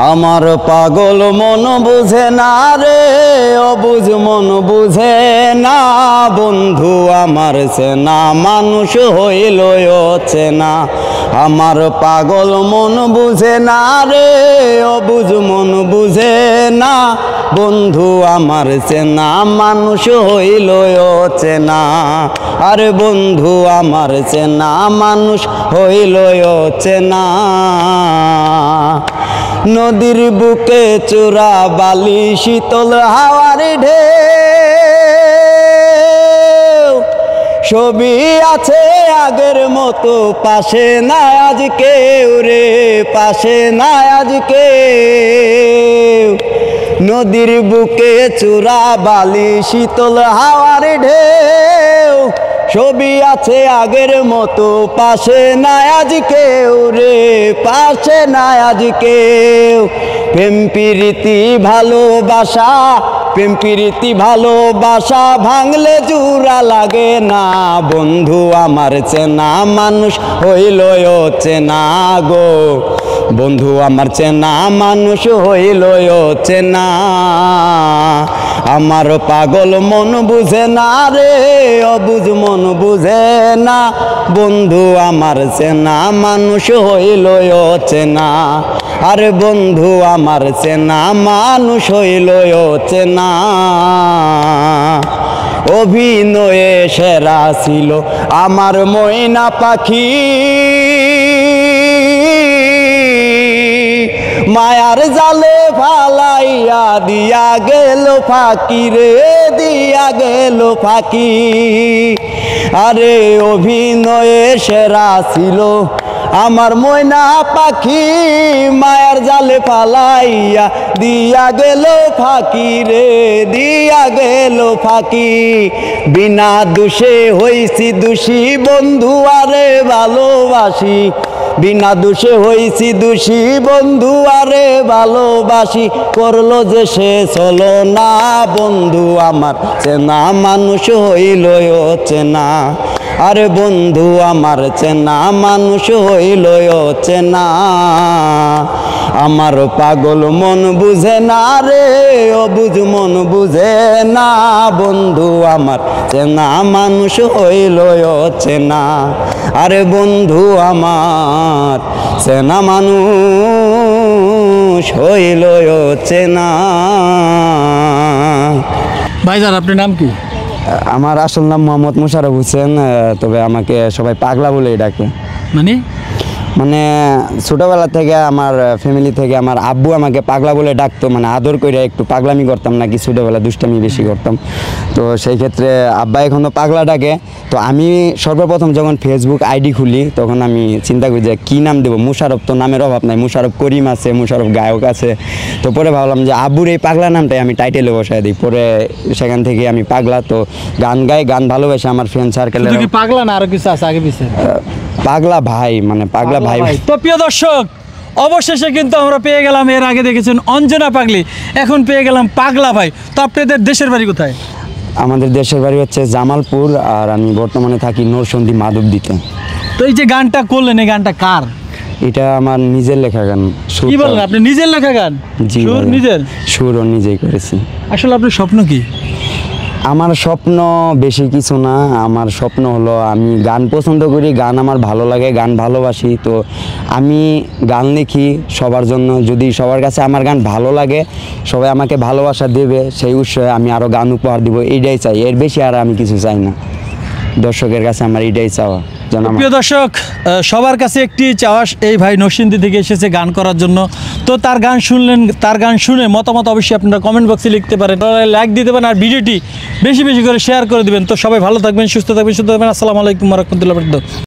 আমার পাগল মন বুঝে না রে, অবুঝ মন বুঝে না। বন্ধু আমার চেনা মানুষ হইল চেনা। আমার পাগল মন বুঝে না রে, অবুঝ মন বুঝে না। বন্ধু আমার চেনা মানুষ হইল চেনা। আরে বন্ধু আমার চেনা মানুষ হইল চেনা। নদীর বুকে চূড়া বালি শীতল হাওয়ার ঢেউ, ছবি আছে আগের মতো, পাশে না আজ কেউ রে, পাশে না আজ কেউ। নদীর বুকে চূড়া বালি শীতল হাওয়ার ঢেউ, ছবি আছে আগের মতো, পাশে না আজ কেউ রে, পাশে না আজ কেউ। প্রেম প্রীতি ভালোবাসা, প্রেম প্রীতি ভালোবাসা ভাঙলে জোড়া লাগে না। বন্ধু আমার চেনা মানুষ হইল চেনা গো, বন্ধু আমার চেনা মানুষ হইল চেনা। আমার পাগল মন বুঝে না রে, অবুঝ মন বুঝে না। বন্ধু আমার চেনা মানুষ হইল চেনা। আরে বন্ধু আমার চেনা মানুষ হইল চেনা। অভিনয়ে সেরা ছিল আমার ময়না পাখি, মায়ার জালে ফালাইয়া দিয়া গেল ফাঁকি রে, দিয়া গেল ফাঁকি। আরে অভিনয়ে সেরা ছিল আমার ময়না পাখি, মায়ার জালে ফালাইয়া দিয়া গেল ফাঁকি রে, দিয়া গেল ফাঁকি। বিনা দোষে হইছি দোষী বন্ধু আরে ভালোবাসি, বিনা দোষে হইছি দোষী বন্ধু আরে ভালোবাসি। করলো যে সে চলো না, বন্ধু আমার চেনা মানুষ হইল চেনা। আরে বন্ধু আমার চেনা মানুষ হইল চেনা। আমার পাগল মন বুঝে না রে, অবুঝ মন বুঝে না। বন্ধু আমার চেনা মানুষ হইল চেনা। আরে বন্ধু আমার চেনা মানুষ হইল চেনা। ভাইজান আপনার নাম কি? আমার আসল নাম মোহাম্মদ মোশাররফ হোসেন, তবে আমাকে সবাই পাগলা বলেই ডাকে। মানে ছোটোবেলা থেকে আমার ফ্যামিলি থেকে আমার আব্বু আমাকে পাগলা বলে ডাকতো, মানে আদর করে। একটু পাগলামি করতাম নাকি ছোটোবেলা, দুষ্টামি বেশি করতাম, তো সেই ক্ষেত্রে আব্বা এখনও পাগলা ডাকে। তো আমি সর্বপ্রথম যখন ফেসবুক আইডি খুলি তখন আমি চিন্তা করি যে কী নাম দেবো। মোশাররফ তো নামের অভাব নাই, মোশাররফ করিম আছে, মোশাররফ গায়ক আছে। তো পরে ভাবলাম যে আব্বুর এই পাগলা নামটাই আমি টাইটেলে বসাই দিই। পরে সেখান থেকে আমি পাগলা। তো গান গাই, গান ভালোবাসে আমার ফ্রেন্ড সার্কেলে। পাগলা না আরো কিছু আছে আগে পিছে? পাগলা ভাই, মানে পাগলা ভাই। তো প্রিয় দর্শক, অবশেষে কিন্তু আমরা পেয়ে গেলাম, এর আগে দেখেছেন অঞ্জনা পাগলি, এখন পেয়ে গেলাম পাগলা ভাই। তো আপনাদের দেশের বাড়ি কোথায়? আমাদের দেশের বাড়ি হচ্ছে জামালপুর, আর আমি বর্তমানে থাকি নরসিংদী মাধবদীতে। তো এই যে গানটা করলেন, এই গানটা কার? এটা আমার নিজের লেখা গান। কি বলেন, আপনি নিজের লেখা গান? জি, নিজের সুরও নিজেই করেছি। আসলে আপনার স্বপ্ন কি? আমার স্বপ্ন বেশি কিছু না। আমার স্বপ্ন হলো আমি গান পছন্দ করি, গান আমার ভালো লাগে, গান ভালোবাসি। তো আমি গান লিখি সবার জন্য। যদি সবার কাছে আমার গান ভালো লাগে, সবাই আমাকে ভালোবাসা দেবে, সেই উৎসবে আমি আরও গান উপহার দিব, এইটাই চাই। এর বেশি আর আমি কিছু চাই না। দর্শকের কাছে আমার এইটাই চাওয়া। প্রিয় দর্শক, সবার কাছে একটি চাওয়া, এই ভাই নরসিংদী থেকে এসেছে গান করার জন্য। তো তার গান শুনলেন, তার গান শুনে মতামত অবশ্যই আপনারা কমেন্ট বক্সে লিখতে পারেন, লাইক দিতে পারেন, আর ভিডিওটি বেশি বেশি করে শেয়ার করে দেবেন। তো সবাই ভালো থাকবেন, সুস্থ থাকবেন, আসসালামু আলাইকুম ওয়া রাহমাতুল্লাহি ওয়া বারাকাতুহু।